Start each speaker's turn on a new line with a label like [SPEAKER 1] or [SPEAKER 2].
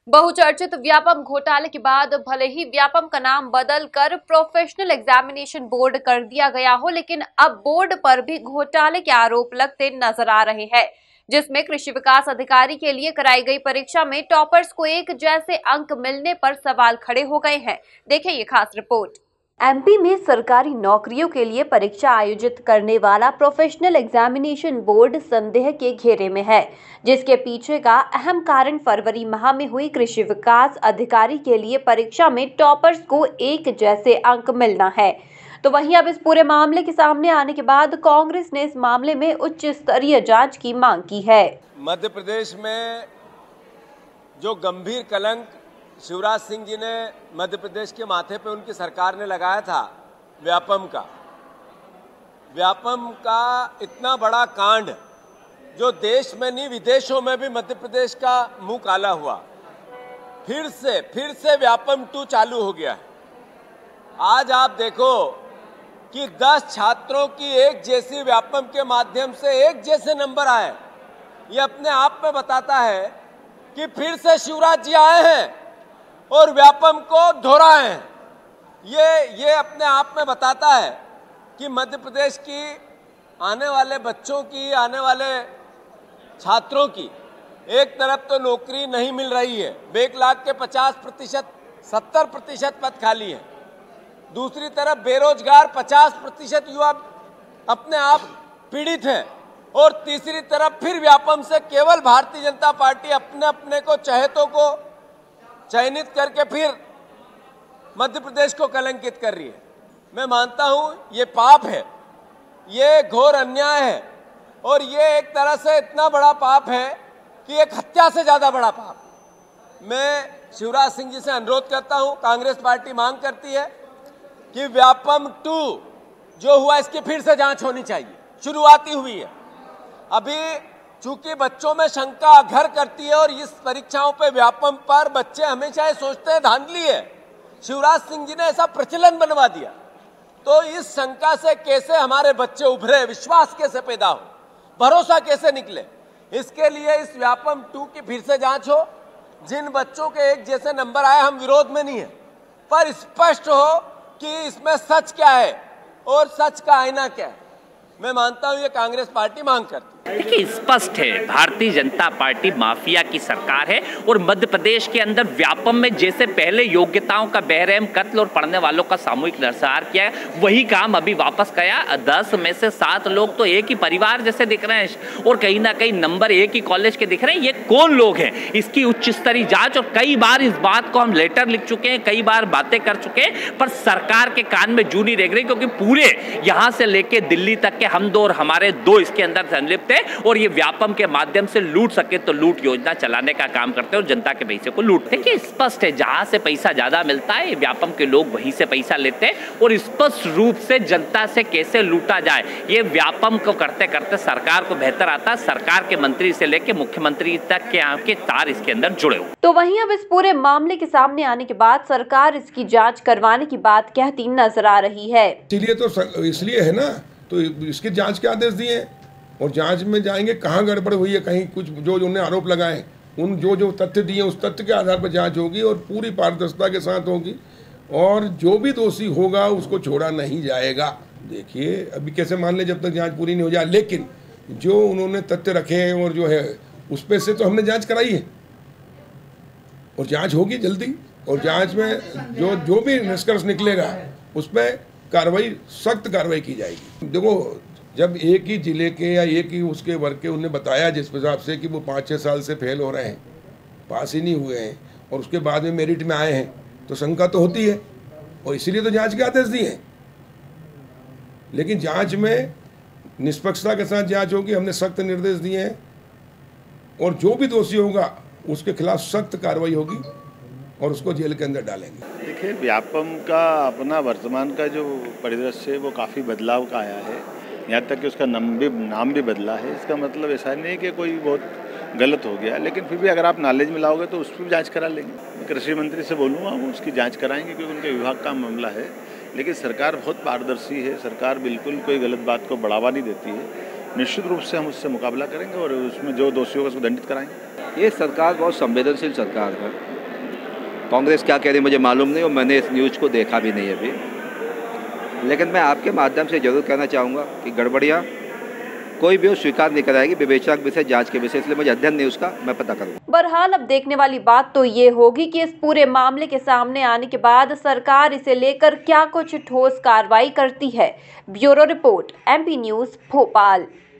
[SPEAKER 1] बहुचर्चित व्यापम घोटाले के बाद भले ही व्यापम का नाम बदलकर प्रोफेशनल एग्जामिनेशन बोर्ड कर दिया गया हो, लेकिन अब बोर्ड पर भी घोटाले के आरोप लगते नजर आ रहे हैं, जिसमें कृषि विकास अधिकारी के लिए कराई गई परीक्षा में टॉपर्स को एक जैसे अंक मिलने पर सवाल खड़े हो गए हैं। देखिए ये खास रिपोर्ट। एमपी में सरकारी नौकरियों के लिए परीक्षा आयोजित करने वाला प्रोफेशनल एग्जामिनेशन बोर्ड संदेह के घेरे में है, जिसके पीछे का अहम कारण फरवरी माह में हुई कृषि विकास अधिकारी के लिए परीक्षा में टॉपर्स को एक जैसे अंक मिलना है। तो वहीं अब इस पूरे मामले के सामने आने के बाद कांग्रेस ने इस मामले में उच्च स्तरीय जांच की मांग की है।
[SPEAKER 2] मध्य प्रदेश में जो गंभीर कलंक शिवराज सिंह जी ने मध्य प्रदेश के माथे पे उनकी सरकार ने लगाया था, व्यापम का इतना बड़ा कांड जो देश में नहीं विदेशों में भी मध्य प्रदेश का मुंह काला हुआ। फिर से व्यापम 2 चालू हो गया है। आज आप देखो कि 10 छात्रों की एक जैसी व्यापम के माध्यम से एक जैसे नंबर आए। ये अपने आप में बताता है कि फिर से शिवराज जी आए हैं और व्यापम को दोहराए हैं। ये अपने आप में बताता है कि मध्य प्रदेश की आने वाले बच्चों की, आने वाले छात्रों की एक तरफ तो नौकरी नहीं मिल रही है, 1 लाख के 50% 70% पद खाली है। दूसरी तरफ बेरोजगार 50% युवा अपने आप पीड़ित हैं। और तीसरी तरफ फिर व्यापम से केवल भारतीय जनता पार्टी अपने को चहेतों को चयनित करके फिर मध्य प्रदेश को कलंकित कर रही है। मैं मानता हूं ये पाप है, ये घोर अन्याय है और ये एक तरह से इतना बड़ा पाप है कि एक हत्या से ज्यादा बड़ा पाप। मैं शिवराज सिंह जी से अनुरोध करता हूं, कांग्रेस पार्टी मांग करती है कि व्यापम 2 जो हुआ इसकी फिर से जांच होनी चाहिए। शुरुआती हुई है, अभी चूंकि बच्चों में शंका घर करती है और इस परीक्षाओं पे व्यापम पर बच्चे हमेशा ये सोचते हैं धांधली है। शिवराज सिंह जी ने ऐसा प्रचलन बनवा दिया, तो इस शंका से कैसे हमारे बच्चे उभरे, विश्वास कैसे पैदा हो, भरोसा कैसे निकले, इसके लिए इस व्यापम 2 की फिर से जांच हो। जिन बच्चों के एक जैसे नंबर आए, हम विरोध में नहीं है, पर स्पष्ट हो कि इसमें सच क्या है और सच का आईना क्या है। मैं मानता हूं ये कांग्रेस पार्टी मांग करती है।
[SPEAKER 3] देखिए स्पष्ट है, भारतीय जनता पार्टी माफिया की सरकार है और मध्य प्रदेश के अंदर व्यापम में जैसे पहले योग्यताओं का बेरहम कत्ल और पढ़ने वालों का सामूहिक नरसंहार किया है, वही काम अभी वापस गया। 10 में से 7 लोग तो एक ही परिवार जैसे दिख रहे हैं और कहीं ना कहीं नंबर एक ही कॉलेज के दिख रहे हैं। ये कौन लोग हैं, इसकी उच्च स्तरीय जांच। और कई बार इस बात को हम लेटर लिख चुके हैं, कई बार बातें कर चुके हैं, पर सरकार के कान में जू नहीं रेंग रही, क्योंकि पूरे यहां से लेके दिल्ली तक के हम 2 और हमारे 2 इसके अंदर संलिप्त और ये व्यापम के माध्यम से लूट सके तो लूट योजना चलाने का काम करते हैं और जनता के पैसे को लूटते हैं। देखिए स्पष्ट है, जहां से पैसा ज्यादा मिलता है व्यापम के लोग वहीं से पैसा लेते हैं और स्पष्ट रूप से जनता से कैसे लूटा जाए ये व्यापम को करते करते सरकार को बेहतर आता है। सरकार के मंत्री से लेके मुख्यमंत्री तक के यहाँ के तार इसके अंदर जुड़े हुए।
[SPEAKER 1] तो वहीं अब इस पूरे मामले के सामने आने के बाद सरकार इसकी जाँच करवाने की बात कहती नजर आ रही है।
[SPEAKER 4] इसलिए है ना, तो इसकी जाँच के आदेश दिए और जांच में जाएंगे कहाँ गड़बड़ हुई है, कहीं कुछ जो उन्होंने आरोप लगाए उन जो तथ्य दिए उस तथ्य के आधार पर जांच होगी और पूरी पारदर्शिता के साथ होगी और जो भी दोषी होगा उसको छोड़ा नहीं जाएगा। देखिए अभी कैसे मान ले जब तक जांच पूरी नहीं हो जाए, लेकिन जो उन्होंने तथ्य रखे हैं और जो है उस पर से तो हमने जाँच कराई है और जाँच होगी जल्दी और जाँच में जो भी निष्कर्ष निकलेगा उस पर कार्रवाई, सख्त कार्रवाई की जाएगी। देखो जब एक ही जिले के या एक ही उसके वर्ग के उन्हें बताया जिस हिसाब से कि वो 5-6 साल से फेल हो रहे हैं, पास ही नहीं हुए हैं और उसके बाद में मेरिट में आए हैं, तो शंका तो होती है और इसीलिए तो जांच के आदेश दिए हैं। लेकिन जांच में निष्पक्षता के साथ जांच होगी, हमने सख्त निर्देश दिए हैं और जो भी दोषी होगा उसके खिलाफ सख्त कार्रवाई होगी और उसको जेल के अंदर डालेंगे।
[SPEAKER 5] देखिए व्यापम का अपना वर्तमान का जो परिदृश्य है वो काफ़ी बदलाव का आया है, यहाँ तक कि उसका नाम भी बदला है। इसका मतलब ऐसा नहीं कि कोई बहुत गलत हो गया, लेकिन फिर भी अगर आप नॉलेज में लाओगे तो उस पर भी जाँच करा लेंगे। कृषि मंत्री से बोलूँगा वो उसकी जाँच कराएंगे क्योंकि उनके विभाग का मामला है। लेकिन सरकार बहुत पारदर्शी है, सरकार बिल्कुल कोई गलत बात को बढ़ावा नहीं देती है। निश्चित रूप से हम उससे मुकाबला करेंगे और उसमें जो दोषी होगा उसको दंडित कराएंगे।
[SPEAKER 6] ये सरकार बहुत संवेदनशील सरकार है। कांग्रेस क्या कह रही मुझे मालूम नहीं और मैंने इस न्यूज़ को देखा भी नहीं अभी, लेकिन मैं आपके माध्यम से जरूर कहना चाहूँगा कि गड़बड़ियाँ कोई भी स्वीकार नहीं कराएगी विवेचना के विषय, जांच के विषय, इसलिए मुझे अध्ययन नहीं उसका, मैं पता करूँगा।
[SPEAKER 1] बहरहाल अब देखने वाली बात तो ये होगी कि इस पूरे मामले के सामने आने के बाद सरकार इसे लेकर क्या कुछ ठोस कार्रवाई करती है। Bureau report, MP news, Bhopal.